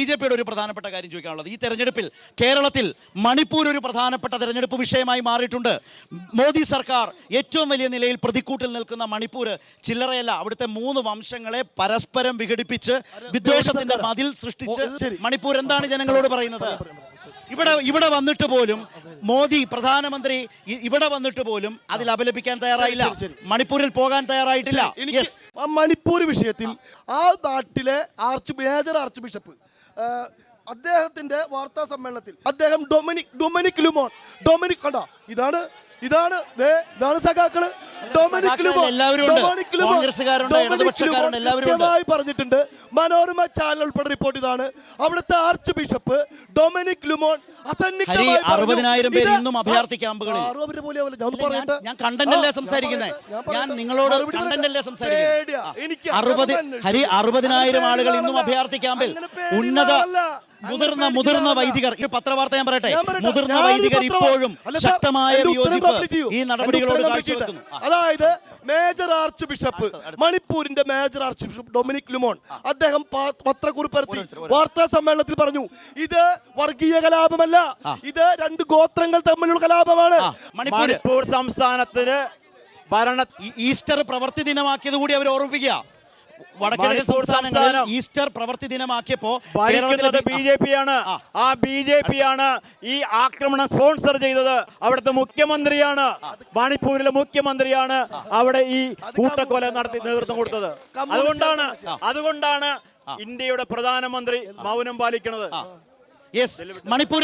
ബിജെപിയുടെ ഒരു പ്രധാനപ്പെട്ട കാര്യം ചോദിക്കാനുള്ളത്, ഈ തെരഞ്ഞെടുപ്പിൽ കേരളത്തിൽ മണിപ്പൂർ ഒരു പ്രധാനപ്പെട്ട തെരഞ്ഞെടുപ്പ് വിഷയമായി മാറിയിട്ടുണ്ട്. മോദി സർക്കാർ ഏറ്റവും വലിയ നിലയിൽ പ്രതിക്കൂട്ടിൽ നിൽക്കുന്ന മണിപ്പൂർ ചില്ലറയല്ല. അവിടുത്തെ 3 വംശങ്ങളെ പരസ്പരം വിഘടിപ്പിച്ച് വിദ്വേഷത്തിന്റെ മതിൽ സൃഷ്ടിച്ച് മണിപ്പൂർ എന്താണ് ജനങ്ങളോട് പറയുന്നത്? ഇവിടെ വന്നിട്ട് പോലും മോദി പ്രധാനമന്ത്രി ഇവിടെ വന്നിട്ട് പോലും അതിൽ അപലപിക്കാൻ തയ്യാറായില്ല, മണിപ്പൂരിൽ പോകാൻ തയ്യാറായിട്ടില്ല. മണിപ്പൂർ വിഷയത്തിൽ ആ നാട്ടിലെ മേജർ ആർച്ച് ബിഷപ്പ് അദ്ദേഹത്തിന്റെ വാർത്താ സമ്മേളനത്തിൽ അദ്ദേഹം ഡൊമിനിക് ലുമോൺ കണ്ടോ, ഇതാണ് സഖാക്കള് പറഞ്ഞിട്ടുണ്ട്. മനോരമ ചാനൽ ഉൾപ്പെടെ റിപ്പോർട്ട് ചെയ്താണ്. അവിടുത്തെ ആർച്ച് ബിഷപ്പ് ഡൊമിനിക് ലുമോൺ 60,000 പേര് ഇന്നും അഭയാർത്ഥി ക്യാമ്പുകളിൽ. ഞാൻ കണ്ടന്റല്ലേ സംസാരിക്കുന്നത്, ഞാൻ നിങ്ങളോട് കണ്ടന്റല്ലേ സംസാരിക്കുന്നത്. 60,000 ആളുകൾ ഇന്നും അഭയാർത്ഥി ക്യാമ്പിൽ. മുതിർന്ന വൈദികർ, ഒരു പത്രവാർത്ത ഞാൻ പറയട്ടെ, മുതിർന്ന വൈദികർ ഇപ്പോഴും ശക്തമായ വിയോജിപ്പ് ഈ നടപടികളോട് കാഴ്ചവെക്കുന്നു. അതായത് മേജർ ആർച്ച് ബിഷപ്പ്, മണിപ്പൂരിന്റെ major archbishop Dominic Lumon അദ്ദേഹം പത്രക്കുറിപ്പിറത്തി വാർത്താ സമ്മേളനത്തിൽ പറഞ്ഞു, ഇത് വർഗീയ കലാപമല്ല, ഇത് 2 ഗോത്രങ്ങൾ തമ്മിലുള്ള കലാപമാണ്. മണിപ്പൂർ സംസ്ഥാനത്തിന് ഈസ്റ്റർ പ്രവൃത്തി ദിനമാക്കിയത് കൂടി അവർ ഓർമ്മിപ്പിക്കുക. വടക്കിഴക്കൻ സംസ്ഥാനങ്ങളിൽ ഈസ്റ്റർ പ്രവൃത്തി ദിനമാക്കിയപ്പോ ബിജെപിയാണ്. ആ ബിജെപിയാണ് ഈ ആക്രമണം സ്പോൺസർ ചെയ്തത്. അവിടുത്തെ മുഖ്യമന്ത്രിയാണ്, മണിപ്പൂരിലെ മുഖ്യമന്ത്രിയാണ് അവിടെ ഈ കൂട്ടക്കൊല നടത്തി നേതൃത്വം കൊടുത്തത്. അതുകൊണ്ടാണ് ഇന്ത്യയുടെ പ്രധാനമന്ത്രി മൗനം പാലിക്കുന്നത്. മണിപ്പൂർ